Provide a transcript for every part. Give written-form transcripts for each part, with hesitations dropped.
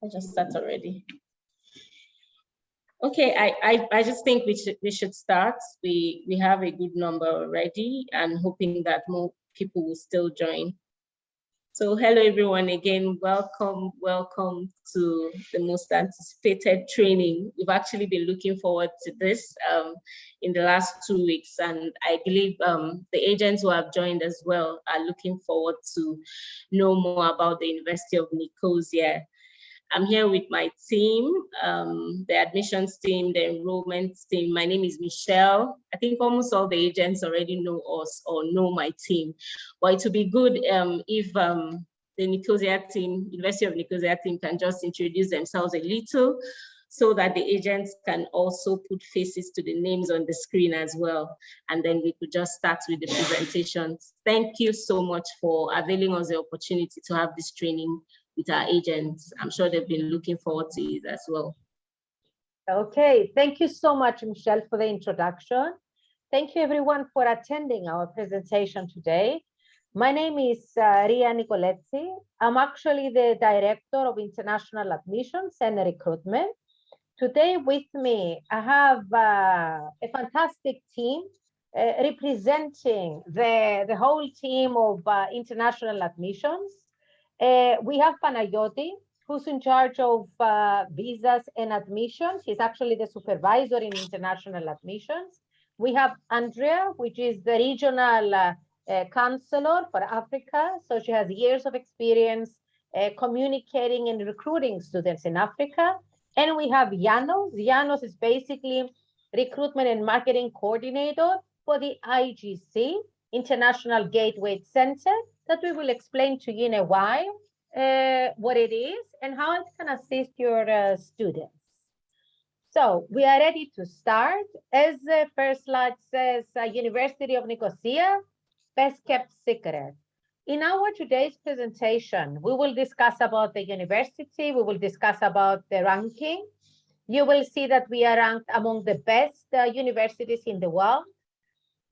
I just start already. Okay, I just think we should start. We have a good number already, and hoping that more people will still join. So hello everyone again, welcome to the most anticipated training. We've actually been looking forward to this in the last 2 weeks, and I believe the agents who have joined as well are looking forward to know more about the University of Nicosia. I'm here with my team, the admissions team, the enrollment team. My name is Michelle. I think almost all the agents already know us or know my team. But it would be good if the Nicosia team, University of Nicosia team, can just introduce themselves a little so that the agents can also put faces to the names on the screen as well. And then we could just start with the presentations. Thank you so much for availing us the opportunity to have this training with our agents. I'm sure they've been looking forward to it as well. Okay, thank you so much, Michelle, for the introduction. Thank you everyone for attending our presentation today. My name is Ria Nicolezzi. I'm actually the Director of International Admissions and Recruitment. Today with me, I have a fantastic team representing the whole team of international admissions. We have Panayoti, who's in charge of visas and admissions. He's actually the supervisor in international admissions. We have Andrea, which is the regional counselor for Africa. So she has years of experience communicating and recruiting students in Africa. And we have Janos. Janos is basically recruitment and marketing coordinator for the IGC, International Gateway Center, that we will explain to you in a while what it is and how it can assist your students. So we are ready to start. As the first slide says, University of Nicosia, best kept secret. In our today's presentation, we will discuss about the university, we will discuss about the ranking. You will see that we are ranked among the best universities in the world.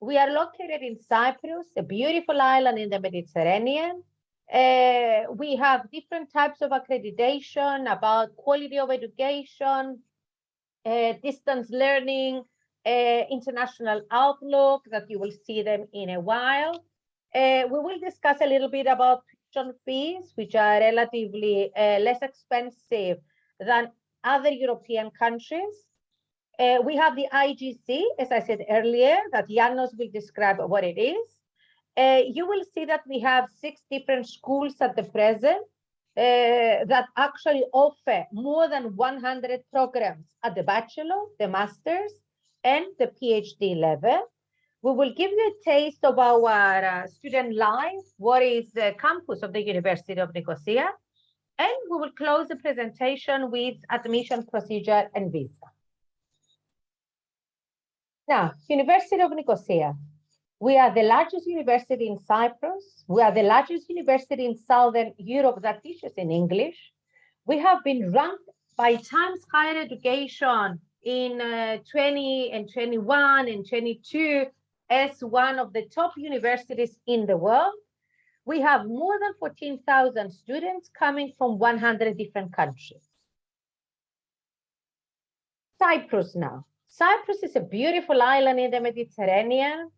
We are located in Cyprus, a beautiful island in the Mediterranean. We have different types of accreditation about quality of education, distance learning, international outlook, that you will see them in a while. We will discuss a little bit about tuition fees, which are relatively less expensive than other European countries. We have the IGC, as I said earlier, that Janos will describe what it is. You will see that we have 6 different schools at the present that actually offer more than 100 programs at the bachelor, the master's, and the PhD level. We will give you a taste of our student life, what is the campus of the University of Nicosia, and we will close the presentation with admission procedure and visa. Now, University of Nicosia. We are the largest university in Cyprus. We are the largest university in Southern Europe that teaches in English. We have been ranked by Times Higher Education in 20 and 21 and 22 as one of the top universities in the world. We have more than 14,000 students coming from 100 different countries. Cyprus now. Cyprus is a beautiful island in the Mediterranean,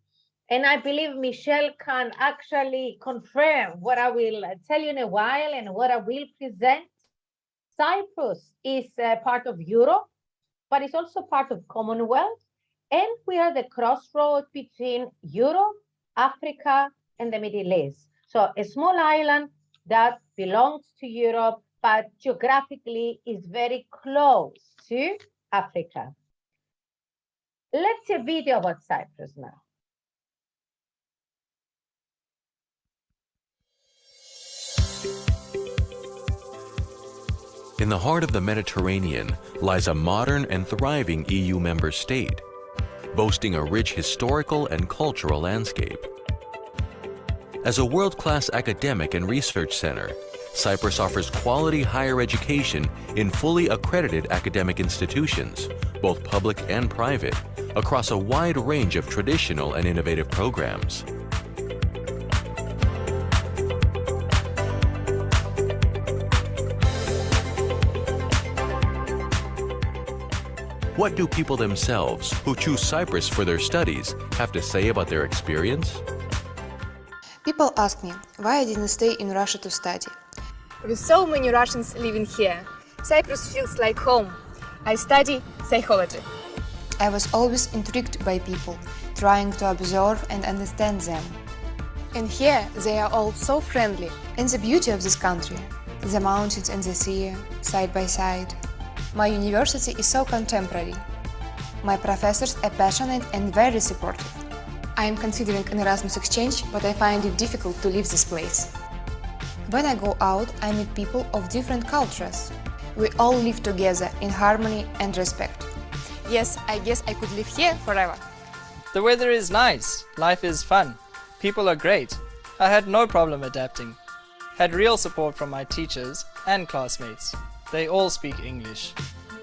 and I believe Michelle can actually confirm what I will tell you in a while and what I will present. Cyprus is part of Europe, but it's also part of Commonwealth, and we are the crossroad between Europe, Africa, and the Middle East. So a small island that belongs to Europe, but geographically is very close to Africa. Let's see a video about Cyprus now. In the heart of the Mediterranean lies a modern and thriving EU member state, boasting a rich historical and cultural landscape. As a world-class academic and research center, Cyprus offers quality higher education in fully accredited academic institutions, both public and private, across a wide range of traditional and innovative programs. What do people themselves who choose Cyprus for their studies have to say about their experience? People ask me why I didn't stay in Russia to study. With so many Russians living here, Cyprus feels like home. I study psychology. I was always intrigued by people, trying to observe and understand them. And here they are all so friendly. And the beauty of this country, the mountains and the sea, side by side. My university is so contemporary. My professors are passionate and very supportive. I am considering an Erasmus exchange, but I find it difficult to leave this place. When I go out, I meet people of different cultures. We all live together in harmony and respect. Yes, I guess I could live here forever. The weather is nice, life is fun, people are great. I had no problem adapting. Had real support from my teachers and classmates. They all speak English.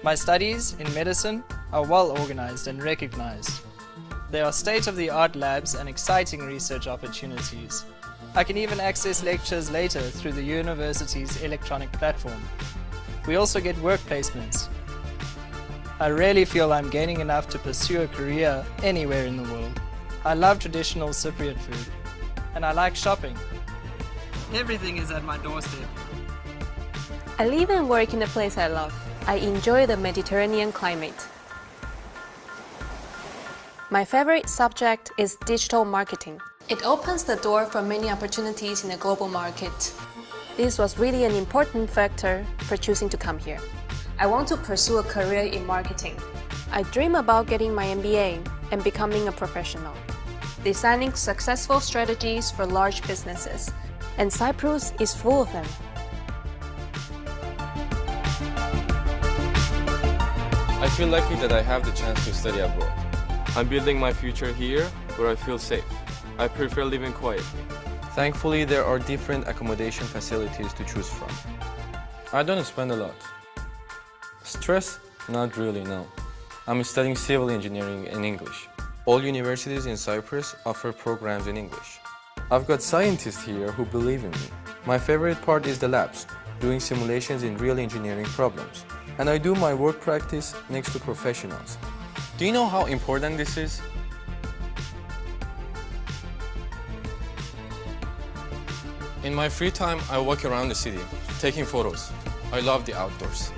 My studies in medicine are well organized and recognized. There are state-of-the-art labs and exciting research opportunities. I can even access lectures later through the university's electronic platform. We also get work placements. I really feel I'm gaining enough to pursue a career anywhere in the world. I love traditional Cypriot food, and I like shopping. Everything is at my doorstep. I live and work in a place I love. I enjoy the Mediterranean climate. My favorite subject is digital marketing. It opens the door for many opportunities in a global market. This was really an important factor for choosing to come here. I want to pursue a career in marketing. I dream about getting my MBA and becoming a professional, designing successful strategies for large businesses, and Cyprus is full of them. I feel lucky that I have the chance to study abroad. I'm building my future here where I feel safe. I prefer living quietly. Thankfully, there are different accommodation facilities to choose from. I don't spend a lot. Stress? Not really, no. I'm studying civil engineering in English. All universities in Cyprus offer programs in English. I've got scientists here who believe in me. My favorite part is the labs, doing simulations in real engineering problems. And I do my work practice next to professionals. Do you know how important this is? In my free time, I walk around the city, taking photos. I love the outdoors.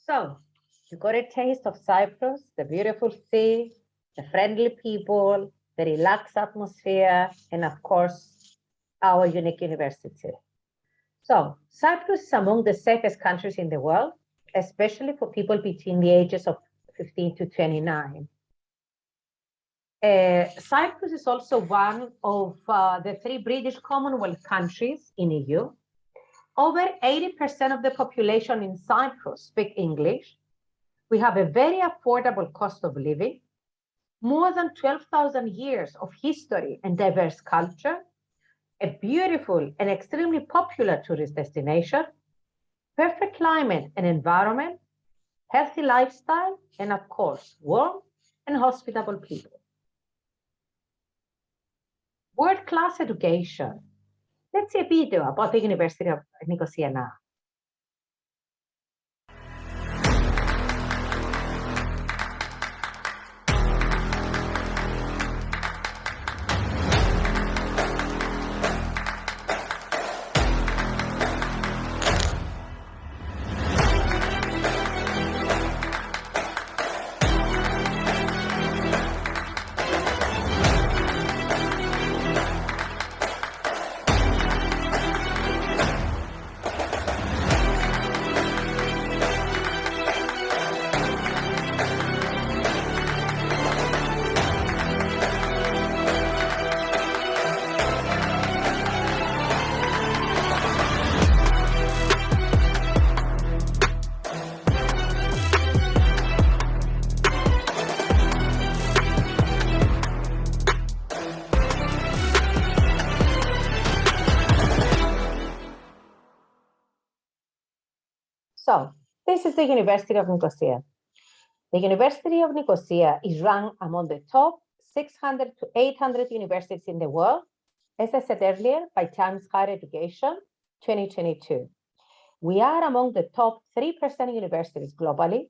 So, you got a taste of Cyprus, the beautiful sea, the friendly people, the relaxed atmosphere, and of course, our unique university. So, Cyprus is among the safest countries in the world, especially for people between the ages of 15 to 29. Cyprus is also one of the 3 British Commonwealth countries in EU. Over 80% of the population in Cyprus speak English. We have a very affordable cost of living, more than 12,000 years of history and diverse culture, a beautiful and extremely popular tourist destination, perfect climate and environment, healthy lifestyle, and of course, warm and hospitable people. World-class education. Let's see a video about the University of Nicosia now. So this is the University of Nicosia. The University of Nicosia is ranked among the top 600 to 800 universities in the world, as I said earlier, by Times Higher Education 2022. We are among the top 3% universities globally,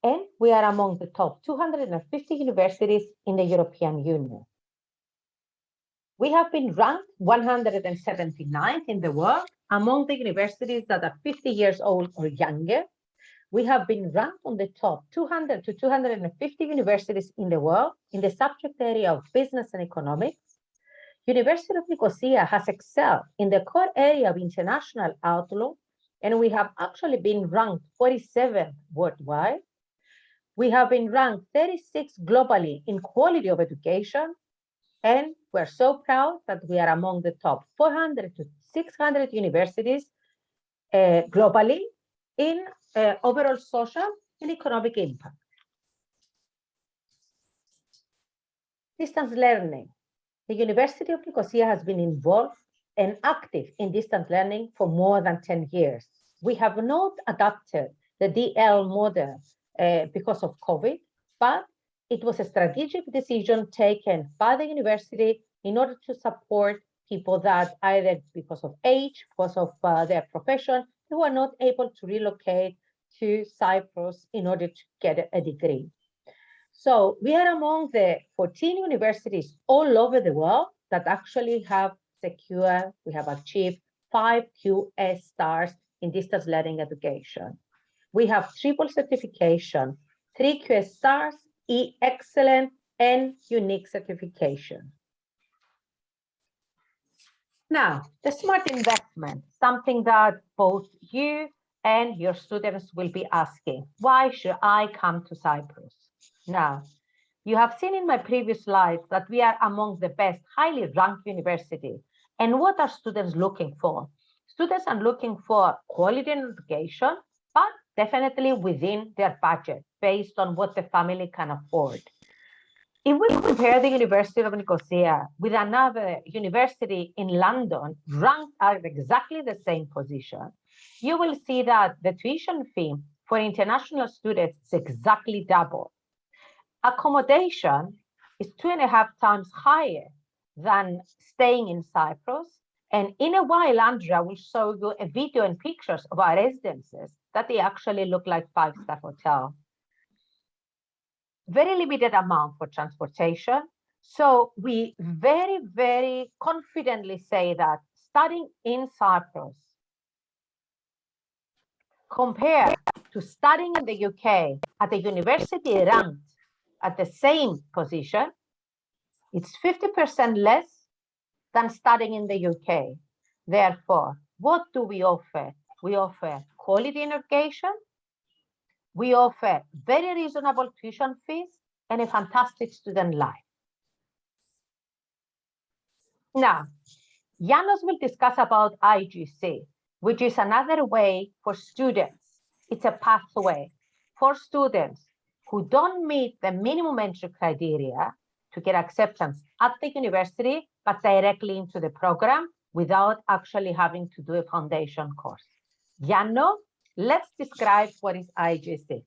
and we are among the top 250 universities in the European Union. We have been ranked 179th in the world among the universities that are 50 years old or younger. We have been ranked on the top 200 to 250 universities in the world in the subject area of business and economics. University of Nicosia has excelled in the core area of international outlook, and we have actually been ranked 47th worldwide. We have been ranked 36 globally in quality of education, and we're so proud that we are among the top 400 to 600 universities globally in overall social and economic impact. Distance learning. The University of Nicosia has been involved and active in distance learning for more than 10 years. We have not adopted the DL model because of COVID, but it was a strategic decision taken by the university in order to support people that either because of age, because of their profession, who are not able to relocate to Cyprus in order to get a degree. So we are among the 14 universities all over the world that actually have secured, we have achieved 5 QS stars in distance learning education. We have triple certification, 3 QS stars, E-Excellent, and unique certification. Now, the smart investment, something that both you and your students will be asking. Why should I come to Cyprus? Now, you have seen in my previous slides that we are among the best highly ranked universities. And what are students looking for? Students are looking for quality in education, but definitely within their budget, based on what the family can afford. If we compare the University of Nicosia with another university in London, ranked at exactly the same position, you will see that the tuition fee for international students is exactly double. Accommodation is 2.5 times higher than staying in Cyprus. And in a while, Andrea will show you a video and pictures of our residences that they actually look like 5-star hotel. Very limited amount for transportation. So we very, very confidently say that studying in Cyprus compared to studying in the UK at a university ranked at the same position, it's 50% less than studying in the UK. Therefore, what do we offer? We offer quality in education, we offer very reasonable tuition fees, and a fantastic student life. Now, Janos will discuss about IGC, which is another way for students. It's a pathway for students who don't meet the minimum entry criteria to get acceptance at the university, but directly into the program without actually having to do a foundation course. Jano, let's describe what is IGC.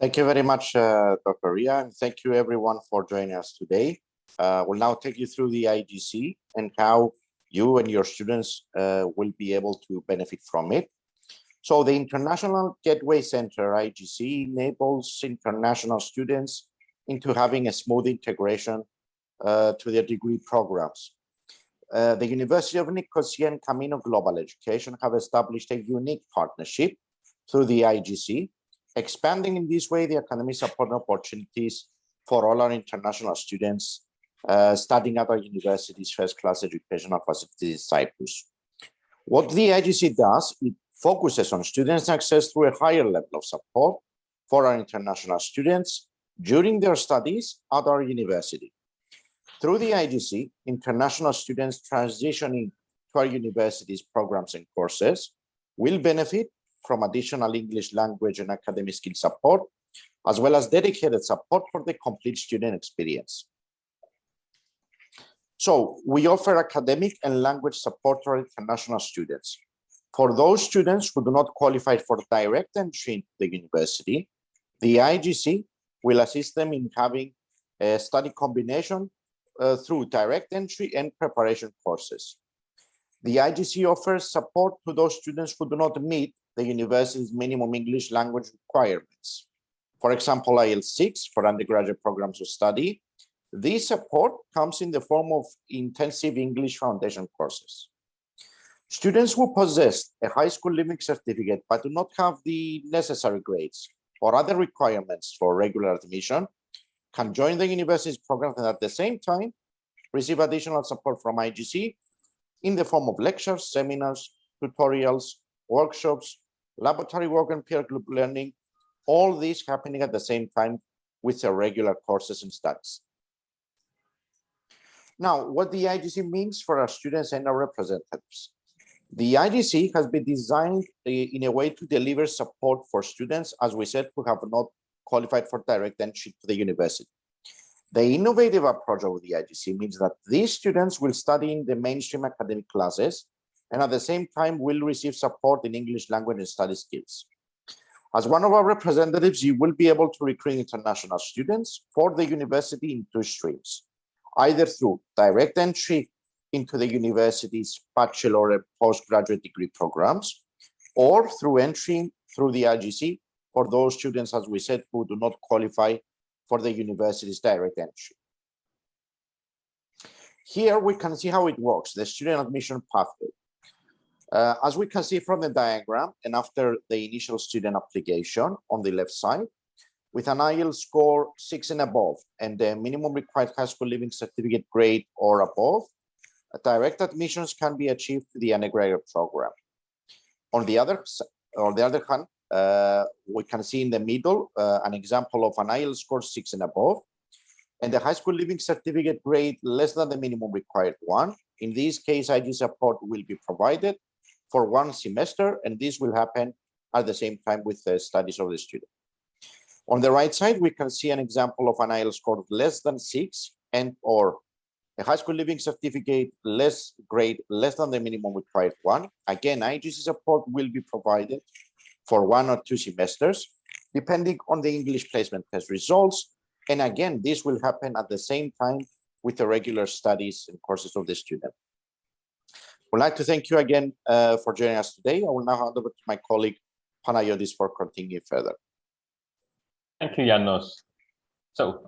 Thank you very much, Dr. Ria, and thank you everyone for joining us today. We'll now take you through the IGC and how you and your students will be able to benefit from it. So the International Gateway Center, IGC, enables international students into having a smooth integration to their degree programs. The University of Nicosia and Camino Global Education have established a unique partnership through the IGC, expanding in this way the academic support opportunities for all our international students studying at our university's first-class educational facilities in Cyprus. What the IGC does, it focuses on student success through a higher level of support for our international students during their studies at our university. Through the IGC, international students transitioning to our university's programs and courses will benefit from additional English language and academic skill support, as well as dedicated support for the complete student experience. So we offer academic and language support to our international students. For those students who do not qualify for direct entry into the university, The IGC will assist them in having a study combination through direct entry and preparation courses. The IGC offers support to those students who do not meet the university's minimum English language requirements. For example, IELTS 6 for undergraduate programs of study. This support comes in the form of intensive English foundation courses. Students who possess a high school leaving certificate but do not have the necessary grades or other requirements for regular admission can join the university's program and at the same time receive additional support from IGC in the form of lectures, seminars, tutorials, workshops, laboratory work and peer group learning, all these happening at the same time with their regular courses and studies. Now, what the IGC means for our students and our representatives. The IGC has been designed in a way to deliver support for students, as we said, who have not qualified for direct entry to the university. The innovative approach of the IGC means that these students will study in the mainstream academic classes and at the same time will receive support in English language and study skills. As one of our representatives, you will be able to recruit international students for the university in two streams, either through direct entry into the university's bachelor and postgraduate degree programs, or through entry through the IGC for those students, as we said, who do not qualify for the university's direct entry. Here we can see how it works, the student admission pathway. As we can see from the diagram, and after the initial student application on the left side, with an IELTS score 6 and above, and the minimum required high school leaving certificate grade or above, direct admissions can be achieved to the undergraduate program. On the other hand, we can see in the middle an example of an IELTS score 6 and above, and the high school leaving certificate grade less than the minimum required one. In this case, IG support will be provided for 1 semester, and this will happen at the same time with the studies of the student. On the right side, we can see an example of an IELTS score of less than 6 and or a high school leaving certificate grade less than the minimum required one. Again, IGC support will be provided for 1 or 2 semesters, depending on the English placement test results. And again, this will happen at the same time with the regular studies and courses of the student. I'd like to thank you again for joining us today. I will now hand over to my colleague, Panagiotis, for continuing further. Thank you, Yannos. So,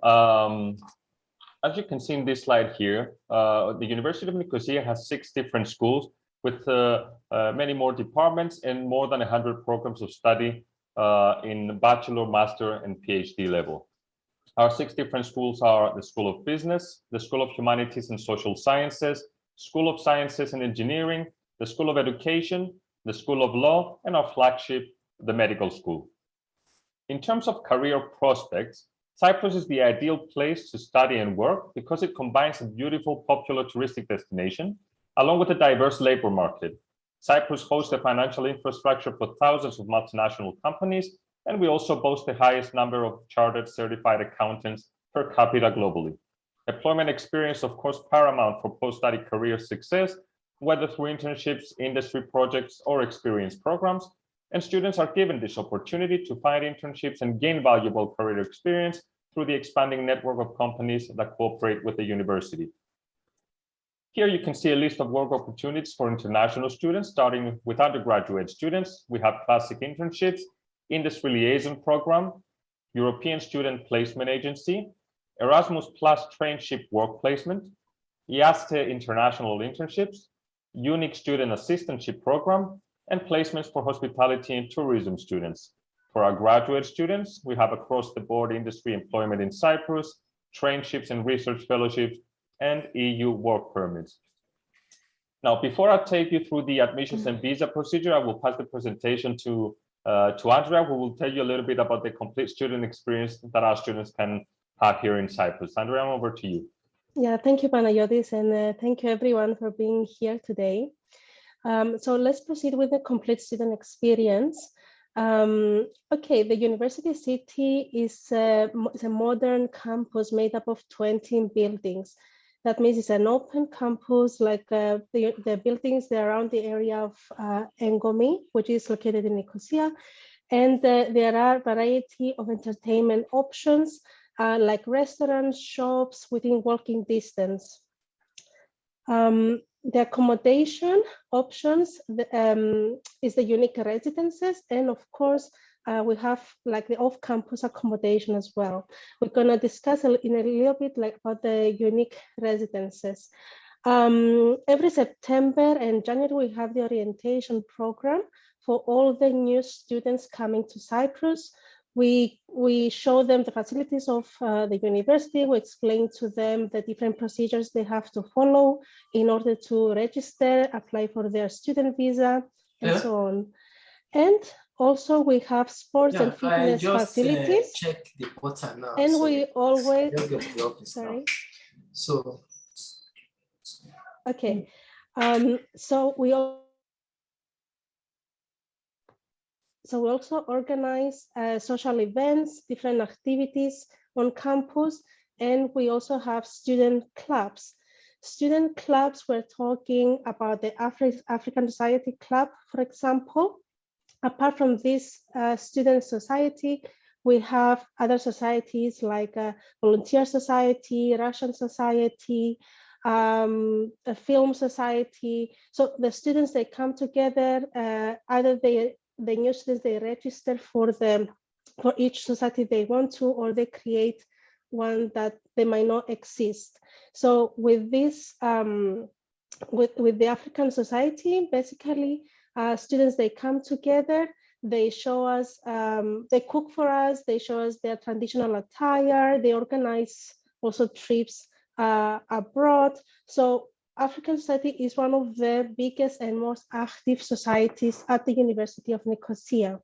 as you can see in this slide here, the University of Nicosia has 6 different schools with many more departments and more than 100 programs of study in bachelor, master, and PhD level. Our 6 different schools are the School of Business, the School of Humanities and Social Sciences, School of Sciences and Engineering, the School of Education, the School of Law, and our flagship, the Medical School. In terms of career prospects, Cyprus is the ideal place to study and work because it combines a beautiful popular touristic destination along with a diverse labor market. Cyprus hosts a financial infrastructure for thousands of multinational companies, and we also boast the highest number of chartered certified accountants per capita globally. Employment experience, of course, paramount for post-study career success, whether through internships, industry projects, or experience programs. And students are given this opportunity to find internships and gain valuable career experience through the expanding network of companies that cooperate with the university. Here you can see a list of work opportunities for international students, starting with undergraduate students. We have classic internships, industry liaison program, European Student Placement Agency, Erasmus Plus Trainship Work Placement, IASTE International Internships, Unique Student Assistantship Program, and placements for hospitality and tourism students. For our graduate students, we have across-the-board industry employment in Cyprus, trainships and research fellowships, and EU work permits. Now, before I take you through the admissions and visa procedure, I will pass the presentation to Andrea, who will tell you a little bit about the complete student experience that our students can have here in Cyprus. Andrea, over to you. Yeah, thank you, Panagiotis, and thank you everyone for being here today. So let's proceed with the complete student experience. Okay, the university city is a modern campus made up of 20 buildings. That means it's an open campus, like the buildings that are around the area of Engomi, which is located in Nicosia. And there are a variety of entertainment options like restaurants, shops within walking distance. The accommodation options is the unique residences, and of course, we have like the off-campus accommodation as well. We're gonna discuss in a little bit like about the unique residences. Every September and January, we have the orientation program for all the new students coming to Cyprus. We show them the facilities of the university. We explain to them the different procedures they have to follow in order to register, apply for their student visa, and so on. And also we have sports and fitness facilities. Check the portal now. And we always, sorry. So, okay. So we also organize social events, different activities on campus, and we also have student clubs. Student clubs, we're talking about the African Society Club, for example. Apart from this student society, we have other societies like Volunteer Society, Russian Society, a film society. So the students, they come together, either the new students, they register for each society they want to, or they create one that they might not exist. So with this, with the African Society, basically, students, they come together, they show us, they cook for us, they show us their traditional attire, they organize also trips abroad. So African Society is one of the biggest and most active societies at the University of Nicosia.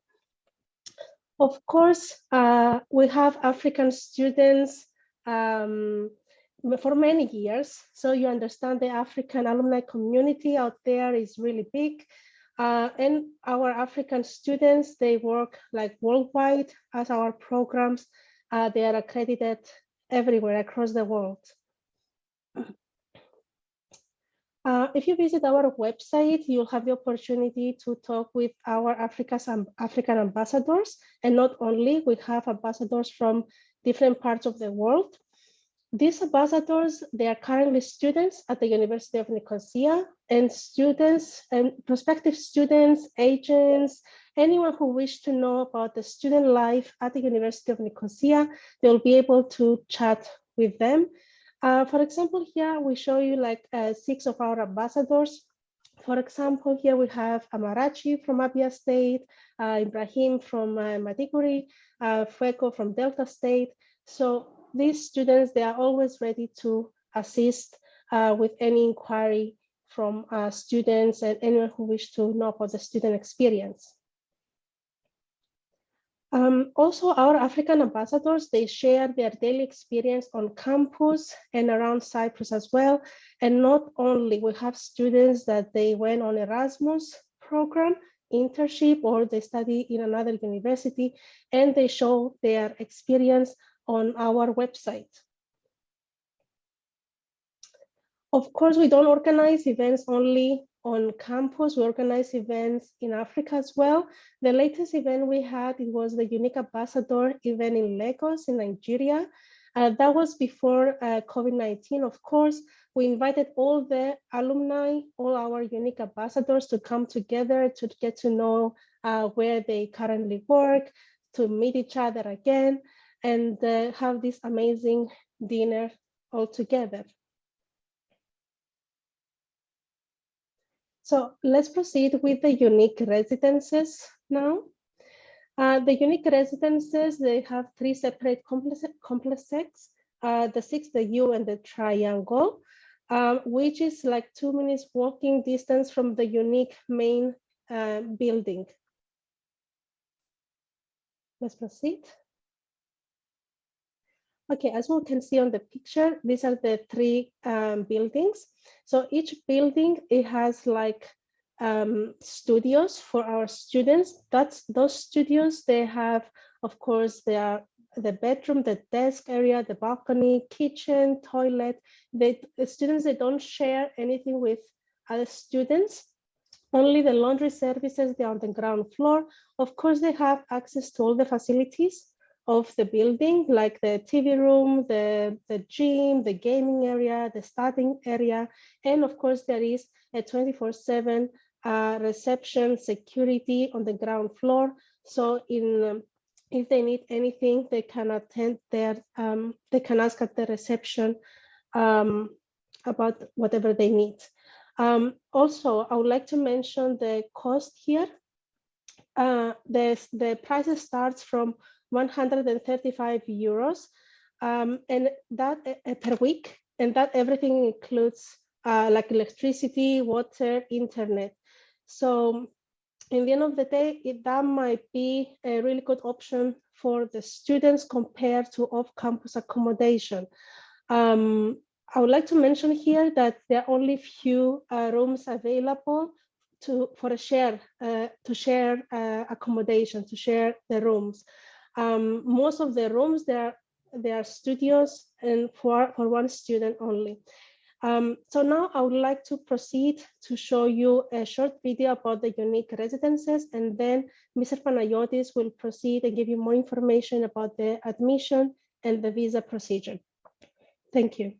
Of course, we have African students for many years. So you understand the African alumni community out there is really big. And our African students, they work like worldwide as our programs. They are accredited everywhere across the world. If you visit our website, you'll have the opportunity to talk with our African ambassadors. And not only, we have ambassadors from different parts of the world. These ambassadors, they are currently students at the University of Nicosia, and students and prospective students, agents, anyone who wish to know about the student life at the University of Nicosia, they'll be able to chat with them. For example, here we show you like 6 of our ambassadors. For example, here we have Amarachi from Abia State, Ibrahim from Maiduguri, Fuego from Delta State. So these students, they are always ready to assist with any inquiry from students and anyone who wish to know about the student experience. Also, our African ambassadors, they share their daily experience on campus and around Cyprus as well. And not only, we have students that they went on Erasmus program, internship, or they study in another university, and they show their experience on our website. Of course, we don't organize events only on campus, we organize events in Africa as well. The latest event we had, it was the Unique Ambassador event in Lagos in Nigeria. That was before COVID-19, of course. We invited all the alumni, all our Unique Ambassadors to come together to get to know where they currently work, to meet each other again, and have this amazing dinner all together. So let's proceed with the unique residences now. The unique residences, they have 3 separate complexes, the 6, the U, and the triangle, which is like 2 minutes walking distance from the unique main building. Let's proceed. Okay, as we can see on the picture, these are the 3 buildings. So each building, it has like studios for our students. Those studios, they have, of course, they are the bedroom, the desk area, the balcony, kitchen, toilet. The students, they don't share anything with other students. Only the laundry services, they are on the ground floor. Of course, they have access to all the facilities of the building, like the TV room, the gym, the gaming area, the studying area. And of course, there is a 24/7 reception security on the ground floor. So if they need anything, they can attend there. They can ask at the reception about whatever they need. Also, I would like to mention the cost here. The prices starts from 135 euros, and that per week, and that everything includes like electricity, water, internet. So in the end of the day, that might be a really good option for the students compared to off-campus accommodation. I would like to mention here that there are only few rooms available to share accommodation, to share the rooms. Most of the rooms, they are studios and for one student only. So now I would like to proceed to show you a short video about the unique residences, and then Mr. Panayotis will proceed and give you more information about the admission and the visa procedure. Thank you.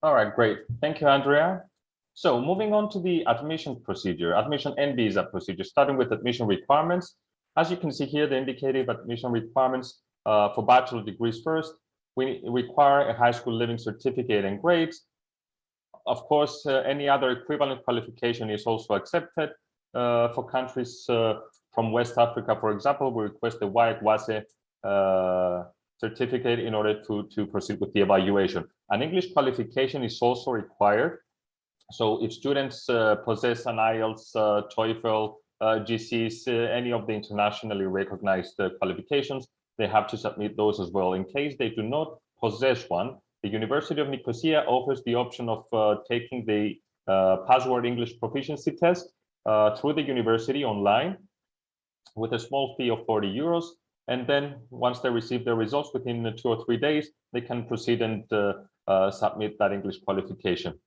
All right, great. Thank you, Andrea. So moving on to the admission procedure, admission and visa procedure, starting with admission requirements. As you can see here, the indicative admission requirements for bachelor degrees first. We require a high school living certificate and grades. Of course, any other equivalent qualification is also accepted. For countries from West Africa, for example, we request the YWASE certificate in order to proceed with the evaluation. An English qualification is also required. So if students possess an IELTS, TOEFL, GCs, any of the internationally recognized qualifications, they have to submit those as well. In case they do not possess one, the University of Nicosia offers the option of taking the password English proficiency test through the university online with a small fee of 40 euros. And then once they receive their results within 2 or 3 days, they can proceed and submit that English qualification.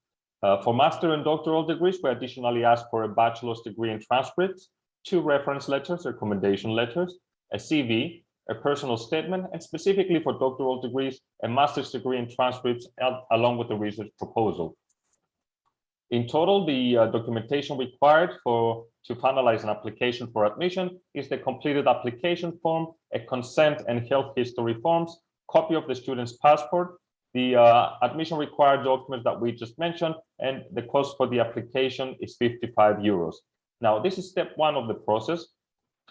For master and doctoral degrees, we additionally ask for a bachelor's degree and transcripts, 2 reference letters, recommendation letters, a CV, a personal statement, and specifically for doctoral degrees, a master's degree and transcripts along with the research proposal. In total, the documentation required to finalize an application for admission is the completed application form, a consent and health history forms, copy of the student's passport, the admission required documents that we just mentioned, and the cost for the application is 55 euros. Now, this is step 1 of the process.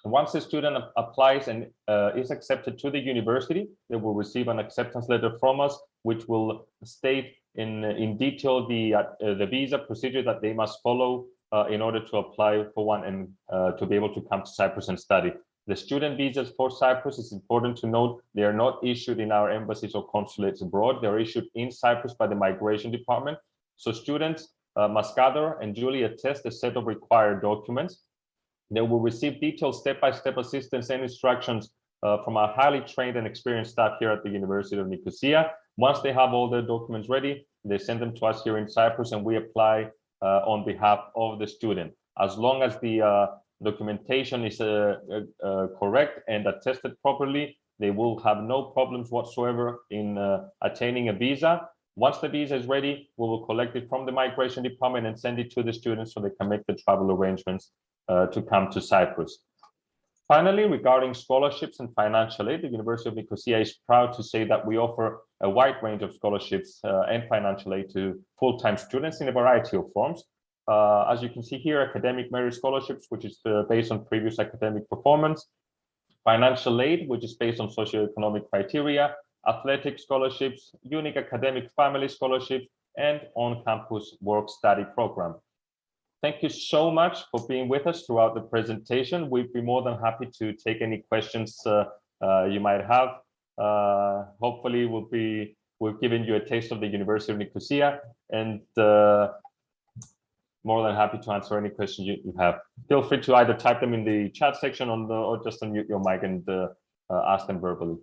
Once the student applies and is accepted to the university, they will receive an acceptance letter from us, which will state in detail the visa procedure that they must follow in order to apply for one and to be able to come to Cyprus and study. The student visas for Cyprus, it's important to note, they are not issued in our embassies or consulates abroad. They're issued in Cyprus by the migration department. So students must gather and duly attest a set of required documents. They will receive detailed step-by-step assistance and instructions from our highly trained and experienced staff here at the University of Nicosia. Once they have all their documents ready, they send them to us here in Cyprus and we apply on behalf of the student. As long as the documentation is correct and attested properly, they will have no problems whatsoever in attaining a visa. Once the visa is ready, we will collect it from the migration department and send it to the students so they can make the travel arrangements to come to Cyprus. Finally, regarding scholarships and financial aid, the University of Nicosia is proud to say that we offer a wide range of scholarships and financial aid to full-time students in a variety of forms. As you can see here, academic merit scholarships, which is based on previous academic performance, financial aid, which is based on socioeconomic criteria, athletic scholarships, unique academic family scholarships, and on-campus work-study program. Thank you so much for being with us throughout the presentation. We'd be more than happy to take any questions you might have. Hopefully, we've given you a taste of the University of Nicosia, and more than happy to answer any questions you have. Feel free to either type them in the chat section or just unmute your mic and ask them verbally.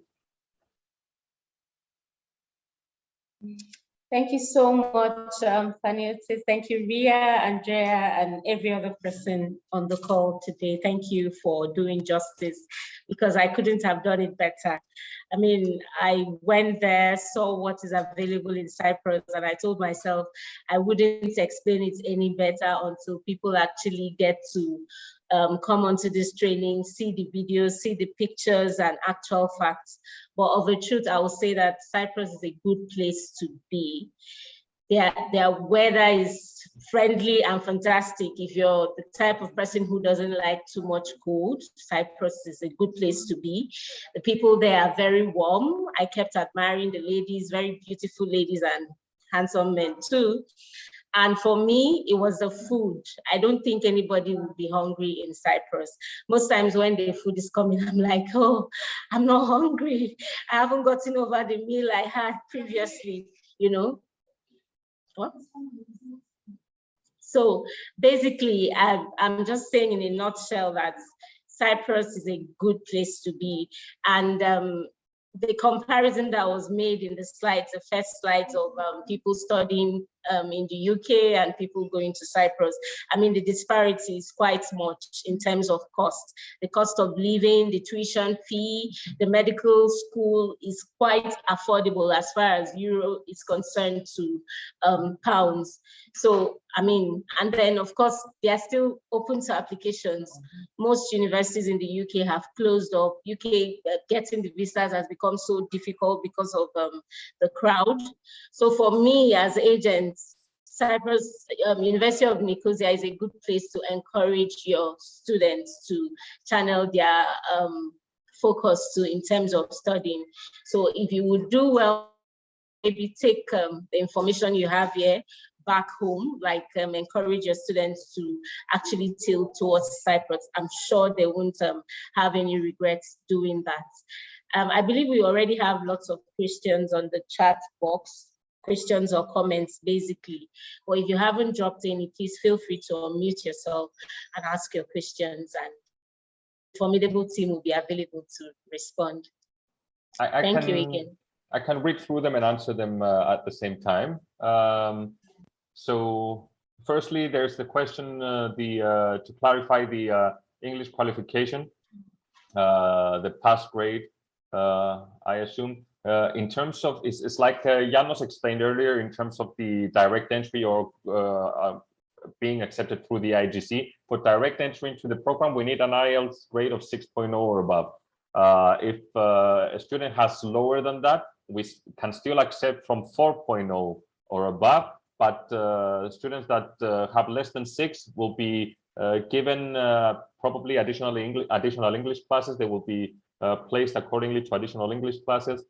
Thank you so much, Fanny-Otis. Thank you, Ria, Andrea, and every other person on the call today. Thank you for doing justice, because I couldn't have done it better. I mean, I went there, saw what is available in Cyprus, and I told myself I wouldn't explain it any better until people actually get to come onto this training, see the videos, see the pictures and actual facts. But of a truth, I will say that Cyprus is a good place to be. Their weather is friendly and fantastic. If you're the type of person who doesn't like too much cold, Cyprus is a good place to be. The people there are very warm. I kept admiring the ladies, very beautiful ladies and handsome men too. And for me, it was the food. I don't think anybody would be hungry in Cyprus. Most times when the food is coming, I'm like, oh, I'm not hungry. I haven't gotten over the meal I had previously, you know? What? So basically, I'm just saying in a nutshell that Cyprus is a good place to be. And the comparison that was made in the slides, the first slides of people studying in the UK and people going to Cyprus, I mean, the disparity is quite much in terms of cost. The cost of living, the tuition fee, the medical school is quite affordable as far as euro is concerned to pounds. So, I mean, and then of course, they are still open to applications. Most universities in the UK have closed up. UK getting the visas has become so difficult because of the crowd. So for me as agents, Cyprus, University of Nicosia is a good place to encourage your students to channel their focus to in terms of studying. So if you would do well, maybe take the information you have here back home, like encourage your students to actually tilt towards Cyprus. I'm sure they won't have any regrets doing that. I believe we already have lots of questions on the chat box, questions or comments basically. Or if you haven't dropped any, please feel free to unmute yourself and ask your questions, and the formidable team will be available to respond. Thank you again. I can read through them and answer them at the same time. So firstly, there's the question to clarify the English qualification, the pass grade, I assume. In terms of, it's like Janos explained earlier, in terms of the direct entry or being accepted through the IGC. For direct entry into the program, we need an IELTS grade of 6.0 or above. If a student has lower than that, we can still accept from 4.0 or above, but students that have less than 6 will be given probably additional English classes. They will be placed accordingly to additional English classes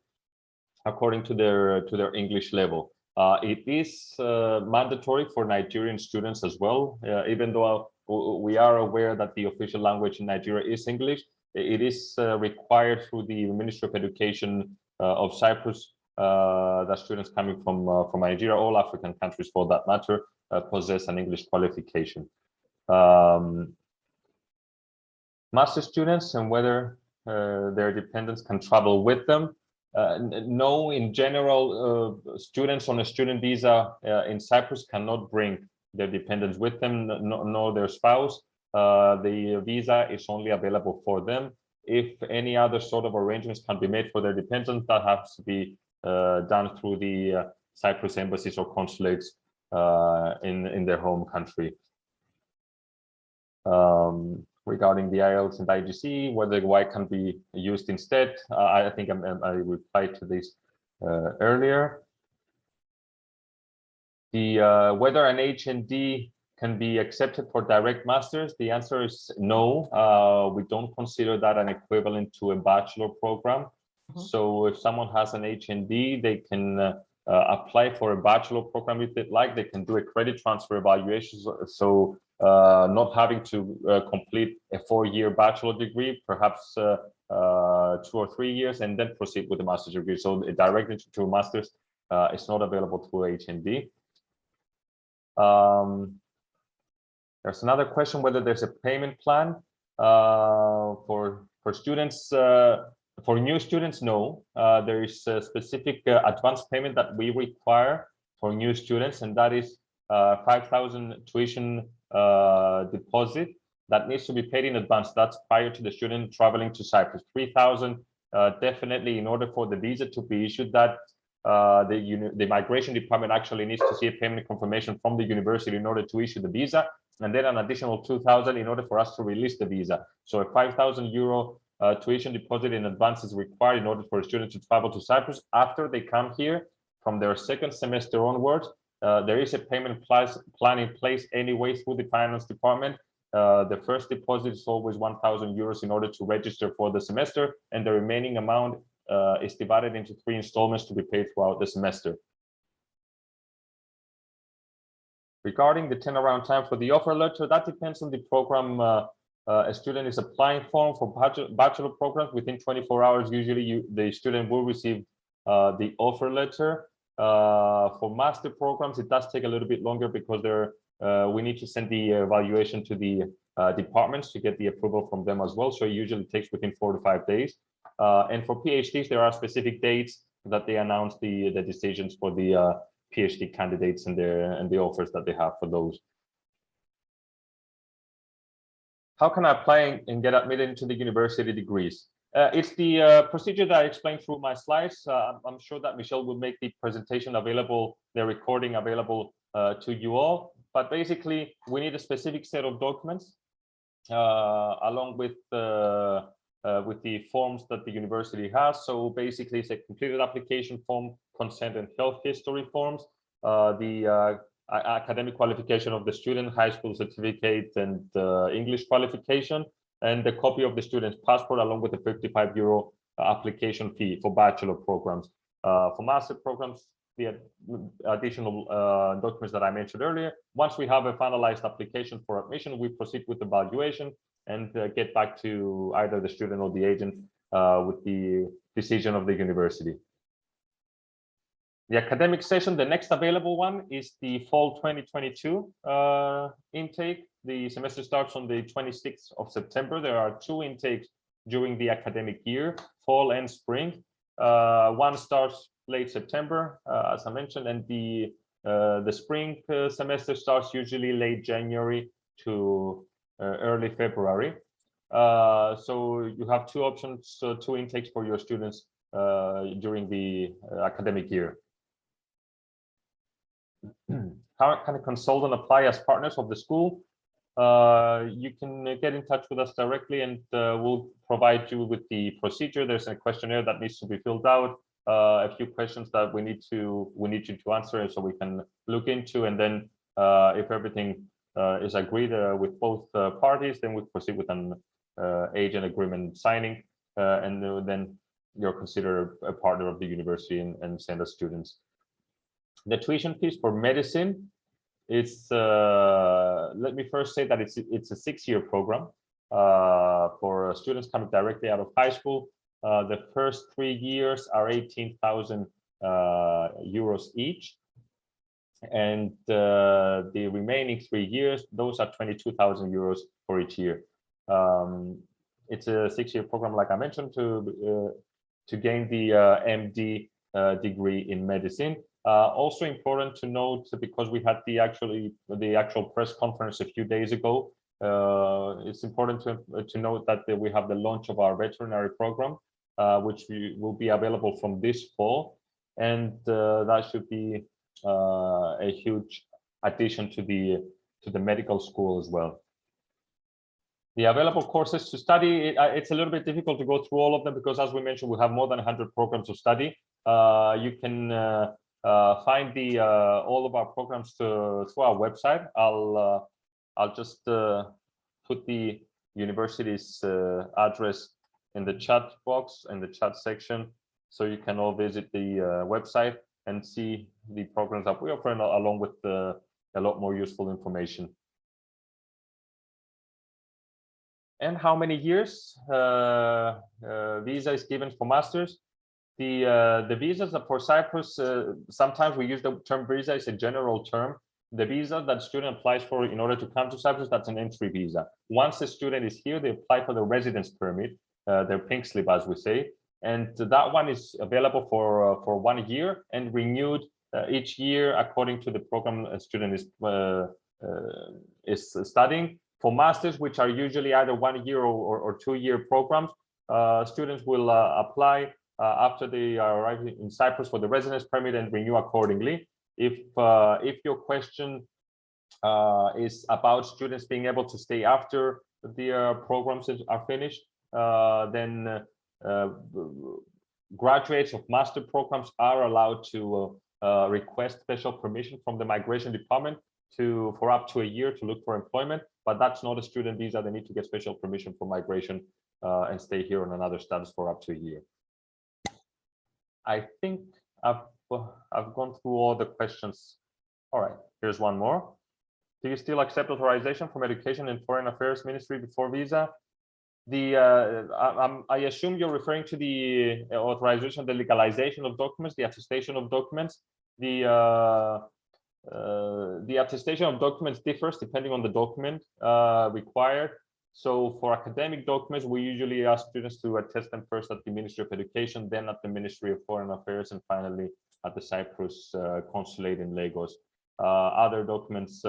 according to their English level. It is mandatory for Nigerian students as well, even though we are aware that the official language in Nigeria is English. It is required through the Ministry of Education of Cyprus that students coming from Nigeria, all African countries for that matter, possess an English qualification. Master students and whether their dependents can travel with them. No, in general, students on a student visa in Cyprus cannot bring their dependents with them, nor their spouse. The visa is only available for them. If any other sort of arrangements can be made for their dependents, that has to be done through the Cyprus embassies or consulates in their home country. Regarding the IELTS and IGC, whether Y can be used instead, I think I replied to this earlier. Whether an HND can be accepted for direct masters, the answer is no. We don't consider that an equivalent to a bachelor program. So if someone has an HND, they can apply for a bachelor program if they'd like. They can do a credit transfer evaluation. So not having to complete a 4-year bachelor degree, perhaps 2 or 3 years, and then proceed with the master's degree. So directly to a master's is not available through HND. There's another question whether there's a payment plan for students. For new students, no. There is a specific advance payment that we require for new students, and that is 5,000 tuition deposit that needs to be paid in advance. That's prior to the student traveling to Cyprus. 3,000 definitely, in order for the visa to be issued, that the migration department actually needs to see a payment confirmation from the university in order to issue the visa, and then an additional 2,000 in order for us to release the visa. So a 5,000 euro tuition deposit in advance is required in order for a student to travel to Cyprus. After they come here, from their second semester onwards, there is a payment plan in place anyway through the finance department. The first deposit is always 1,000 euros in order to register for the semester, and the remaining amount is divided into 3 installments to be paid throughout the semester. Regarding the turnaround time for the offer letter, that depends on the program a student is applying for bachelor programs. Within 24 hours, usually the student will receive the offer letter. For master programs, it does take a little bit longer because we need to send the evaluation to the departments to get the approval from them as well. So it usually takes within 4 to 5 days. And for PhDs, there are specific dates that they announce the decisions for the PhD candidates and the offers that they have for those. How can I apply and get admitted into the university degrees? It's the procedure that I explained through my slides. I'm sure that Michelle will make the presentation available, the recording available to you all. But basically, we need a specific set of documents along with the forms that the university has. So basically, it's a completed application form, consent and health history forms, the academic qualification of the student, high school certificate and English qualification, and the copy of the student's passport along with the 55 euro application fee for bachelor programs. For master programs, the additional documents that I mentioned earlier. Once we have a finalized application for admission, we proceed with the evaluation and get back to either the student or the agent with the decision of the university. The academic session, the next available one is the fall 2022 intake. The semester starts on the 26th of September. There are 2 intakes during the academic year, fall and spring. One starts late September, as I mentioned, and the spring semester starts usually late January to early February. So you have 2 options, 2 intakes for your students during the academic year. How can a consultant apply as partners of the school? You can get in touch with us directly, and we'll provide you with the procedure. There's a questionnaire that needs to be filled out, a few questions that we need you to answer, and so we can look into. And then, if everything is agreed with both parties, then we proceed with an agent agreement signing, and then you're considered a partner of the university and send us students. The tuition fees for medicine, it's let me first say that it's a 6-year program for students coming directly out of high school. The first 3 years are 18,000 euros each. And the remaining 3 years, those are 22,000 euros for each year. It's a 6-year program, like I mentioned, to gain the MD degree in medicine. Also important to note, because we had the actual press conference a few days ago, it's important to note that we have the launch of our veterinary program, which will be available from this fall, and that should be a huge addition to the medical school as well. The available courses to study, it's a little bit difficult to go through all of them because, as we mentioned, we have more than 100 programs to study. You can find all of our programs through our website. I'll just put the university's address in the chat box, in the chat section, so you can all visit the website and see the programs that we offer, along with a lot more useful information. And how many years visa is given for masters? The visas for Cyprus, sometimes we use the term visa as a general term. The visa that student applies for in order to come to Cyprus, that's an entry visa. Once the student is here, they apply for the residence permit, their pink slip, as we say, and that one is available for 1 year and renewed each year according to the program a student is studying. For masters, which are usually either 1 year or 2 year programs, students will apply after they arrive in Cyprus for the residence permit and renew accordingly. If your question is about students being able to stay after the programs are finished, then graduates of master programs are allowed to request special permission from the migration department for up to a year to look for employment, but that's not a student visa. They need to get special permission for migration and stay here on another status for up to a year. I think I've gone through all the questions. All right, here's one more. Do you still accept authorization from Education and Foreign Affairs Ministry before visa? I assume you're referring to the authorization, the legalization of documents, the attestation of documents. The attestation of documents differs depending on the document required. So for academic documents, we usually ask students to attest them first at the Ministry of Education, then at the Ministry of Foreign Affairs, and finally at the Cyprus consulate in Lagos. Other documents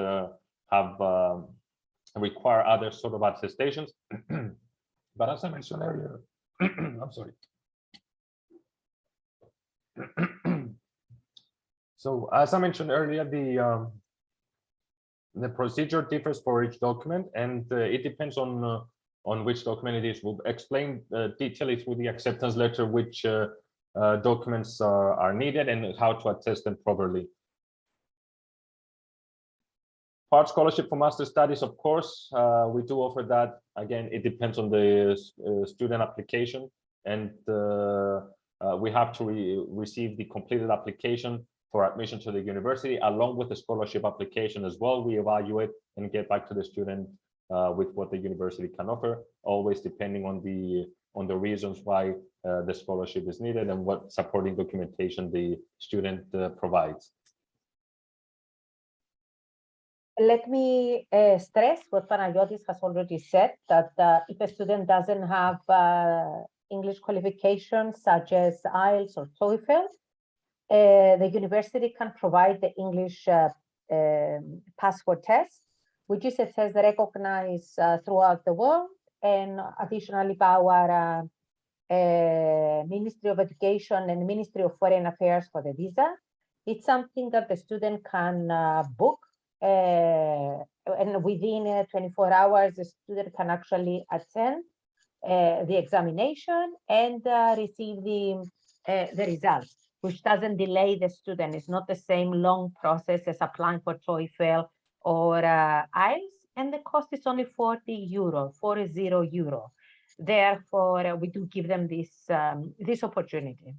require other sort of attestations. But as I mentioned earlier, I'm sorry. So as I mentioned earlier, the procedure differs for each document, and it depends on which document it is. We'll explain detailedly through the acceptance letter which documents are needed and how to attest them properly. Part scholarship for master studies, of course, we do offer that. Again, it depends on the student application, and we have to receive the completed application for admission to the university, along with the scholarship application as well. We evaluate and get back to the student with what the university can offer, always depending on the reasons why the scholarship is needed and what supporting documentation the student provides. Let me stress what Panagiotis has already said, that if a student doesn't have English qualifications such as IELTS or TOEFL, the university can provide the English passport test, which is a test recognized throughout the world, and additionally by our Ministry of Education and Ministry of Foreign Affairs for the visa. It's something that the student can book, and within 24 hours, the student can actually attend the examination and receive the results, which doesn't delay the student. It's not the same long process as applying for TOEFL or IELTS, and the cost is only 40 euro. Therefore, we do give them this opportunity.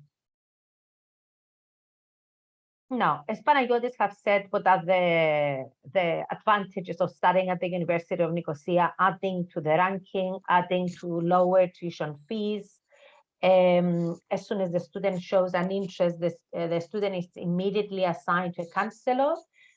Now, as Panagiotis have said, what are the advantages of studying at the University of Nicosia, adding to the ranking, adding to lower tuition fees, As soon as the student shows an interest, the student is immediately assigned to a counselor.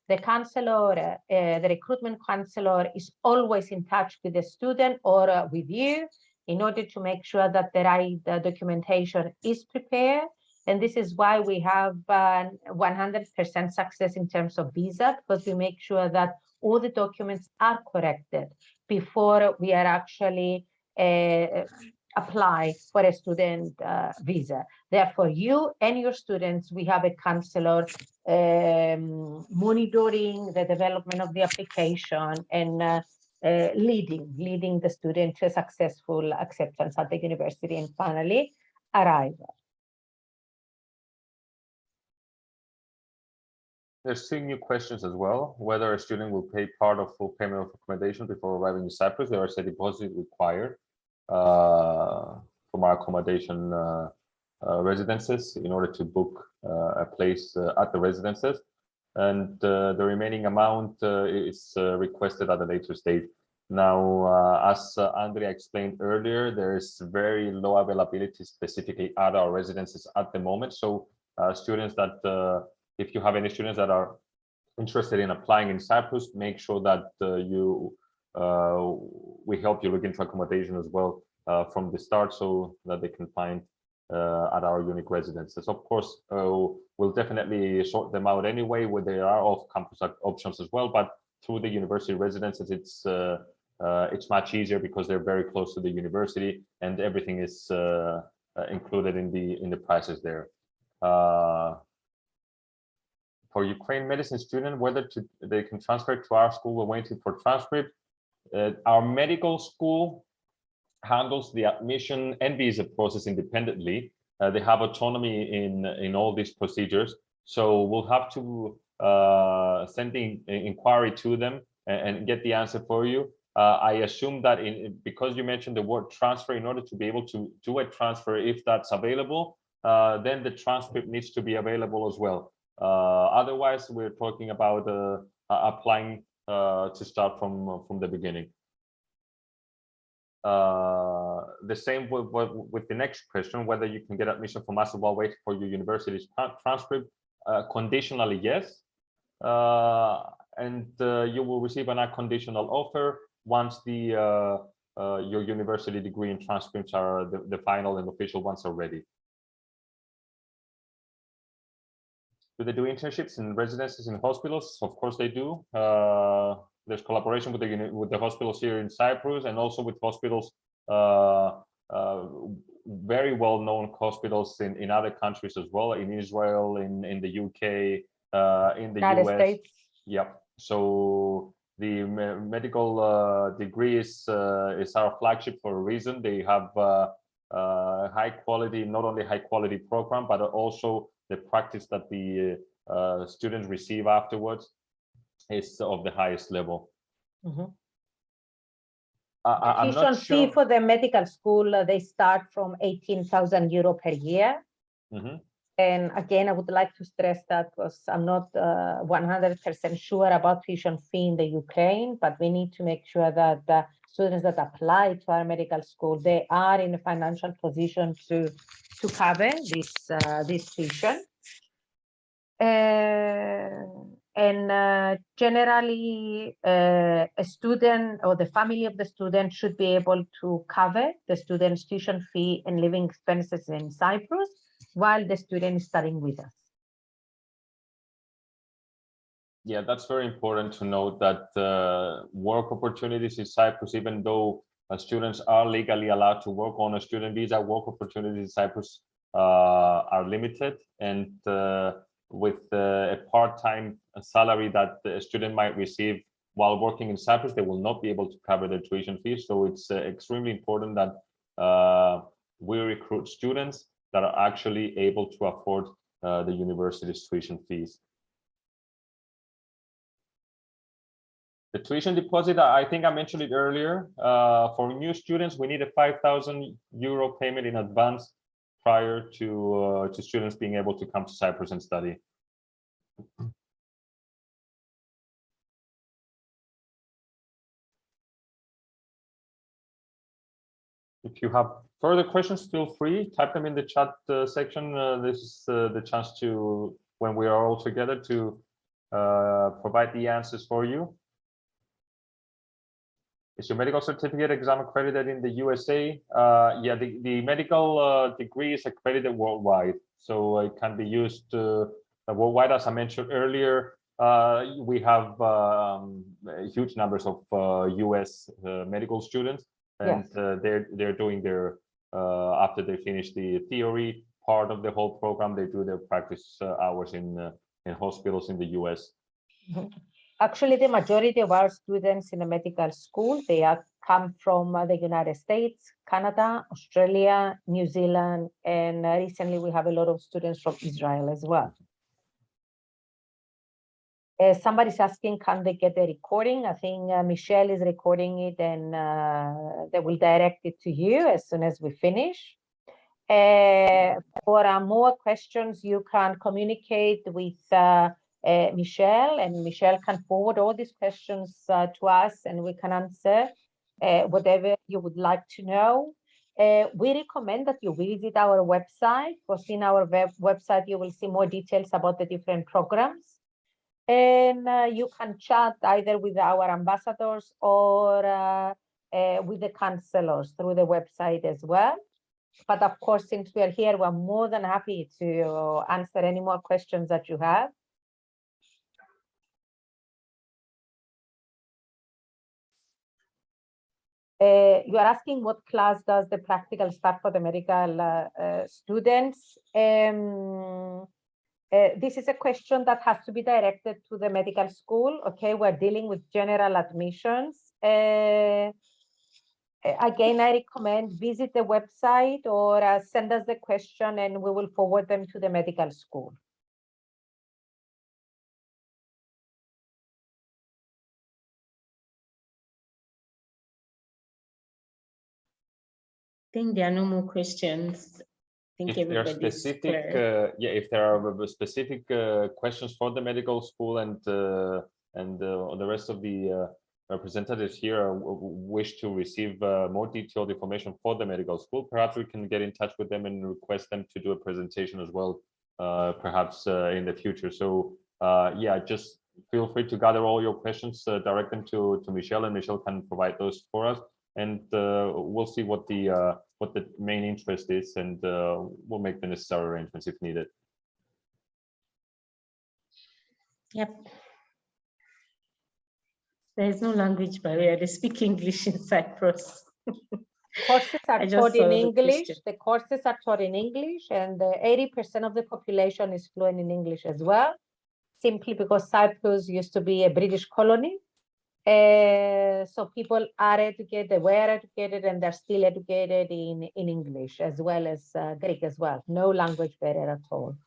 The counselor, the recruitment counselor, is always in touch with the student or with you in order to make sure that the right documentation is prepared. And this is why we have 100% success in terms of visa, because we make sure that all the documents are corrected before we are actually apply for a student visa. Therefore, you and your students, we have a counselor monitoring the development of the application and leading the student to a successful acceptance at the university and finally arrival. There's 2 new questions as well. Whether a student will pay part of full payment of accommodation before arriving in Cyprus. There is a deposit required from our accommodation residences in order to book a place at the residences. And the remaining amount is requested at a later stage. Now, as Andrea explained earlier, there is very low availability specifically at our residences at the moment. So students that if you have any students that are interested in applying in Cyprus, make sure that we help you look into accommodation as well from the start, so that they can find at our unique residences. Of course, we'll definitely sort them out anyway, where there are off-campus options as well. But through the university residences, it's much easier because they're very close to the university, and everything is included in the prices there. For Ukraine medicine student, whether they can transfer to our school, we're waiting for transcript. Our medical school handles the admission and visa process independently. They have autonomy in all these procedures. So we'll have to send the inquiry to them and get the answer for you. I assume that because you mentioned the word transfer, in order to be able to do a transfer, if that's available, then the transcript needs to be available as well. Otherwise, we're talking about applying to start from the beginning. The same with the next question, whether you can get admission from us while waiting for your university's transcript. Conditionally, yes. And you will receive an unconditional offer once your university degree and transcripts are the final and official ones are ready. Do they do internships in residences in hospitals? Of course they do. There's collaboration with the hospitals here in Cyprus, and also with hospitals, very well-known hospitals in other countries as well, in Israel, in the UK, in the United US. States. Yep. So the medical degree is our flagship for a reason. They have high quality, not only high quality program, but also the practice that the students receive afterwards is of the highest level. Mm-hmm. I'm Tuition not fee sure. for the medical school, they start from 18,000 euro per year. Mm-hmm. And again, I would like to stress that because I'm not 100% sure about tuition fee in the Ukraine, but we need to make sure that the students that apply to our medical school, they are in a financial position to cover this tuition. Generally, a student or the family of the student should be able to cover the student's tuition fee and living expenses in Cyprus while the student is studying with us. Yeah, that's very important to note that work opportunities in Cyprus, even though students are legally allowed to work on a student visa, work opportunities in Cyprus are limited, and with a part-time salary that a student might receive while working in Cyprus, they will not be able to cover their tuition fees. So it's extremely important that we recruit students that are actually able to afford the university's tuition fees. The tuition deposit, I think I mentioned it earlier. For new students, we need a 5,000 euro payment in advance prior to students being able to come to Cyprus and study. If you have further questions, feel free, type them in the chat section. This is the chance to, when we are all together, to provide the answers for you. Is your medical certificate exam accredited in the USA? Yeah, the medical degree is accredited worldwide, so it can be used worldwide. As I mentioned earlier, we have huge numbers of US medical students, and yes, they're doing their after they finish the theory part of the whole program, they do their practice hours in hospitals in the US. Mm-hmm. Actually, the majority of our students in the medical school, they come from the United States, Canada, Australia, New Zealand, and recently we have a lot of students from Israel as well. Somebody's asking, can they get the recording? I think Michelle is recording it, and they will direct it to you as soon as we finish. For more questions, you can communicate with Michelle, and Michelle can forward all these questions to us, and we can answer whatever you would like to know. We recommend that you visit our website, because in our website you will see more details about the different programs. And you can chat either with our ambassadors or with the counselors through the website as well. But of course, since we are here, we're more than happy to answer any more questions that you have. You are asking what class does the practical start for the medical students? This is a question that has to be directed to the medical school. Okay, we're dealing with general admissions. Again, I recommend visit the website or send us the question and we will forward them to the medical school. I think there are no more questions. I think if there are specific, if there are specific questions for the medical school and the rest of the representatives here wish to receive more detailed information for the medical school, perhaps we can get in touch with them and request them to do a presentation as well, perhaps in the future. So yeah, just feel free to gather all your questions, direct them to Michelle, and Michelle can provide those for us. And we'll see what the main interest is, and we'll make the necessary arrangements if needed. Yep. There is no language barrier. They speak English in Cyprus. Courses are taught in English. The courses are taught in English, and 80% of the population is fluent in English as well, simply because Cyprus used to be a British colony. So people are educated, they were educated, and they're still educated in English as well as Greek as well. No language barrier at all.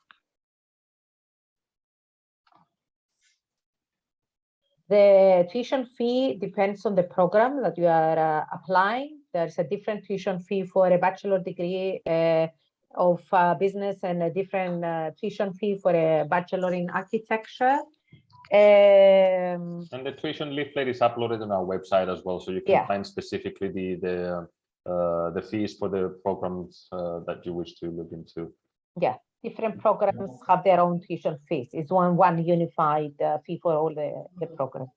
The tuition fee depends on the program that you are applying. There's a different tuition fee for a bachelor degree of business, and a different tuition fee for a bachelor in architecture. And the tuition leaflet is uploaded on our website as well, so you can find specifically the fees for the programs that you wish to look into. Yeah, different programs have their own tuition fees. It's one unified fee for all the programs.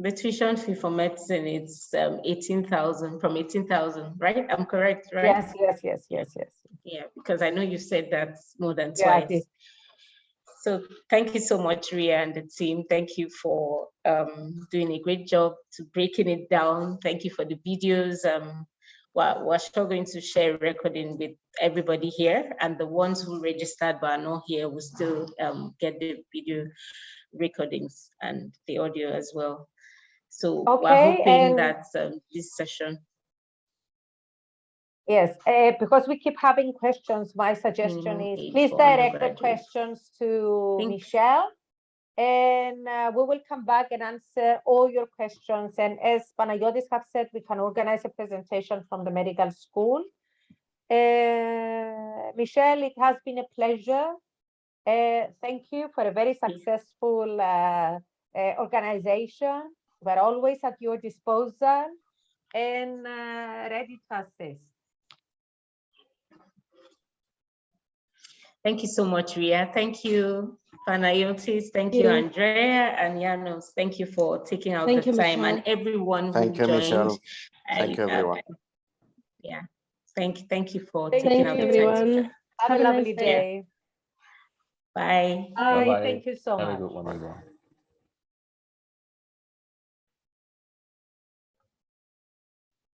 The tuition fee for medicine is 18,000, from 18,000, right? I'm correct, right? Yes. Yeah, because I know you said that's more than twice. So thank you so much, Ria and the team. Thank you for doing a great job to breaking it down. Thank you for the videos. We're still going to share recording with everybody here, and the ones who registered but are not here will still get the video recordings and the audio as well. So we're hoping that this session. Yes, because we keep having questions, my suggestion is please direct the questions to Michelle, and we will come back and answer all your questions. And as Panagiotis have said, we can organize a presentation from the medical school. Michelle, it has been a pleasure Thank you for a very successful organization. We're always at your disposal and ready to assist. Thank you so much, Ria. Thank you, Panayotis. Thank you, Andrea and Janos. Thank you for taking out the time, and everyone who joined. Michelle. Thank you, everyone. Yeah, thank you for Thank taking you, out the everyone. time. Have a lovely day. Bye. Bye. Bye-bye. Thank you so much. Have a good one, everyone.